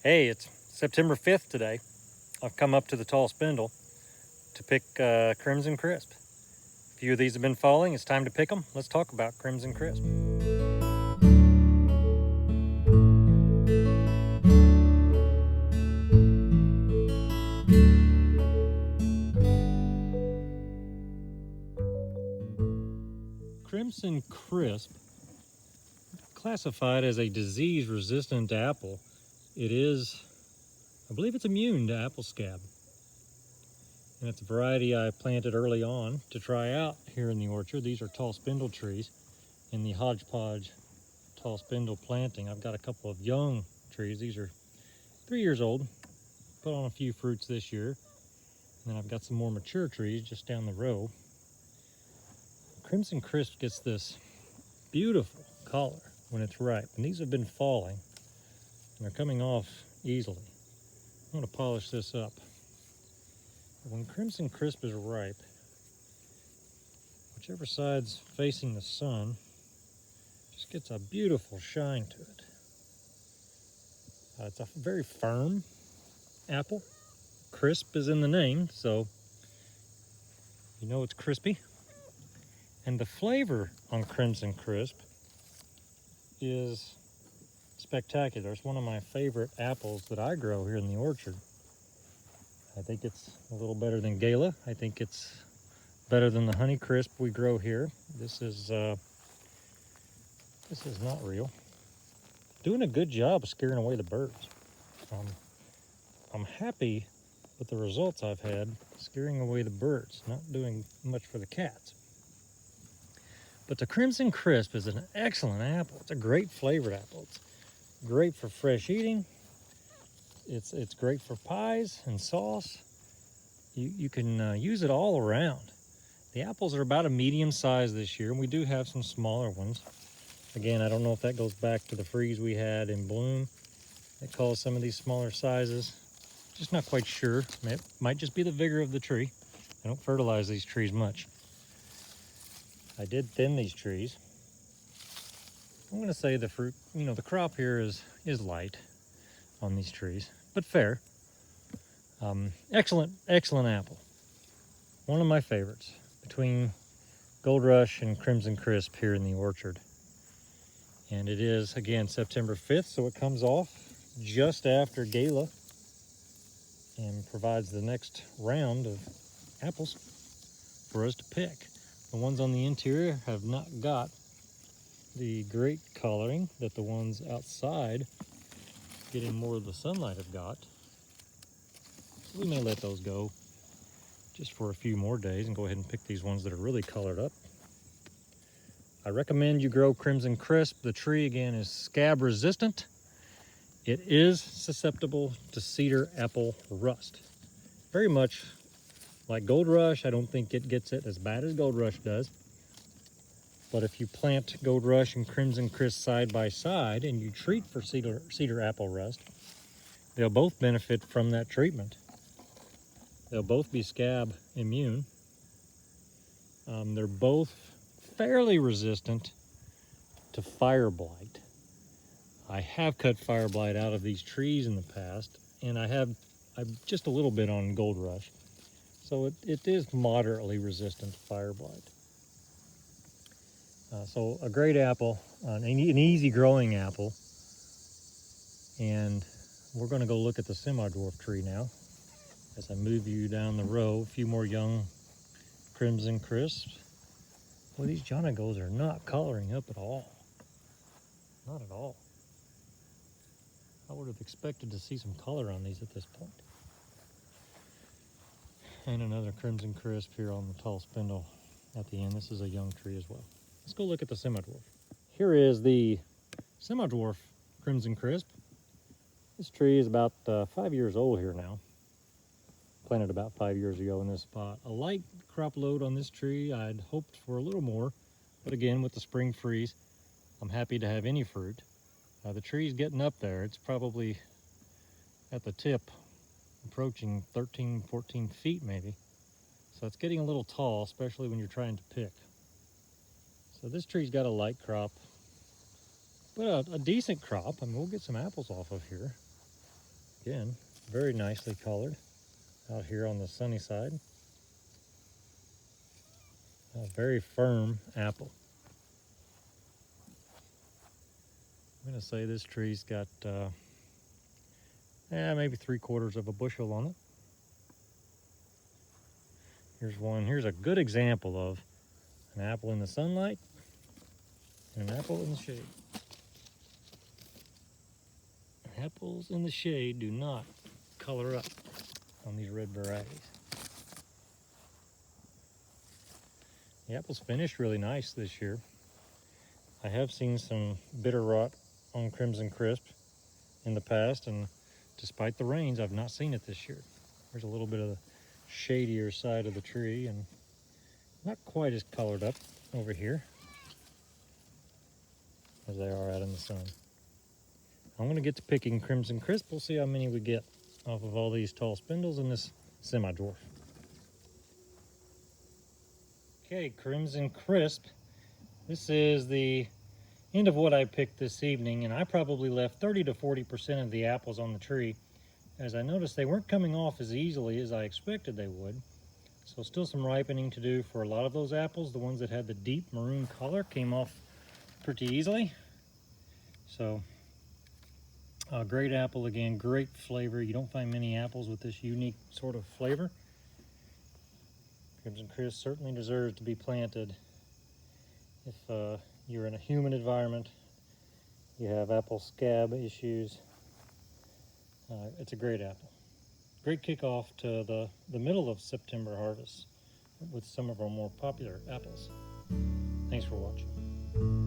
Hey, it's September 5th today. I've come up to the tall spindle to pick Crimson Crisp. A few of these have been falling. It's time to pick them. Let's talk about Crimson Crisp. Crimson Crisp, classified as a disease-resistant apple, I believe it's immune to apple scab. And it's a variety I planted early on to try out here in the orchard. These are tall spindle trees in the hodgepodge tall spindle planting. I've got a couple of young trees. These are 3 years old. Put on a few fruits this year. And then I've got some more mature trees just down the row. Crimson Crisp gets this beautiful color when it's ripe. And these have been falling. And they're coming off easily. I'm going to polish this up. When Crimson Crisp is ripe, whichever side's facing the sun, just gets a beautiful shine to it. It's a very firm apple. Crisp is in the name, so you know it's crispy. And the flavor on Crimson Crisp is spectacular. It's one of my favorite apples that I grow here in the orchard. I think it's a little better than Gala. I think it's better than the Honey Crisp we grow here. This is not real. Doing a good job of scaring away the birds. I'm happy with the results I've had scaring away the birds, not doing much for the cats. But the Crimson Crisp is an excellent apple. It's a great flavored apple. It's great for fresh eating. It's great for pies and sauce. You can use it all around. The apples are about a medium size this year, and we do have some smaller ones. Again, I don't know if that goes back to the freeze we had in bloom. It caused some of these smaller sizes. Just not quite sure. It might just be the vigor of the tree. I don't fertilize these trees much. I did thin these trees. I'm going to say the fruit, the crop here is light on these trees, but fair. Excellent apple. One of my favorites between Gold Rush and Crimson Crisp here in the orchard. And it is, again, September 5th, so it comes off just after Gala and provides the next round of apples for us to pick. The ones on the interior have not got the great coloring that the ones outside getting more of the sunlight have got. So we may let those go just for a few more days and go ahead and pick these ones that are really colored up. I recommend you grow Crimson Crisp. The tree, again, is scab resistant. It is susceptible to cedar apple rust. Very much like Gold Rush. I don't think it gets it as bad as Gold Rush does. But if you plant Gold Rush and Crimson Crisp side by side and you treat for cedar apple rust, they'll both benefit from that treatment. They'll both be scab immune. They're both fairly resistant to fire blight. I have cut fire blight out of these trees in the past, and I'm just a little bit on Gold Rush. So it is moderately resistant to fire blight. So a great apple, an easy growing apple. And we're going to go look at the semi-dwarf tree now as I move you down the row. A few more young Crimson Crisps. Boy, these Jonagos are not coloring up at all. Not at all. I would have expected to see some color on these at this point. And another Crimson Crisp here on the tall spindle at the end. This is a young tree as well. Let's go look at the semi-dwarf. Here is the semi-dwarf Crimson Crisp. This tree is about 5 years old here now. Planted about 5 years ago in this spot. A light crop load on this tree. I'd hoped for a little more, but again, with the spring freeze, I'm happy to have any fruit. The tree's getting up there. It's probably at the tip, approaching 13, 14 feet maybe. So it's getting a little tall, especially when you're trying to pick. So this tree's got a light crop, but a decent crop. I mean, we'll get some apples off of here. Again, very nicely colored out here on the sunny side. A very firm apple. I'm going to say this tree's got maybe 3/4 of a bushel on it. Here's one. Here's a good example of an apple in the sunlight and an apple in the shade. Apples in the shade do not color up on these red varieties. The apple's finished really nice this year. I have seen some bitter rot on Crimson Crisp in the past, and despite the rains, I've not seen it this year. There's a little bit of the shadier side of the tree and not quite as colored up over here as they are out in the sun. I'm going to get to picking Crimson Crisp. We'll see how many we get off of all these tall spindles in this semi-dwarf. Okay, Crimson Crisp. This is the end of what I picked this evening, and I probably left 30 to 40% of the apples on the tree, as I noticed they weren't coming off as easily as I expected they would. So still some ripening to do for a lot of those apples. The ones that had the deep maroon color came off pretty easily. So great apple again, great flavor. You don't find many apples with this unique sort of flavor. Crimson Crisp certainly deserves to be planted. If you're in a humid environment, you have apple scab issues, it's a great apple. Great kickoff to the middle of September harvest with some of our more popular apples. Thanks for watching.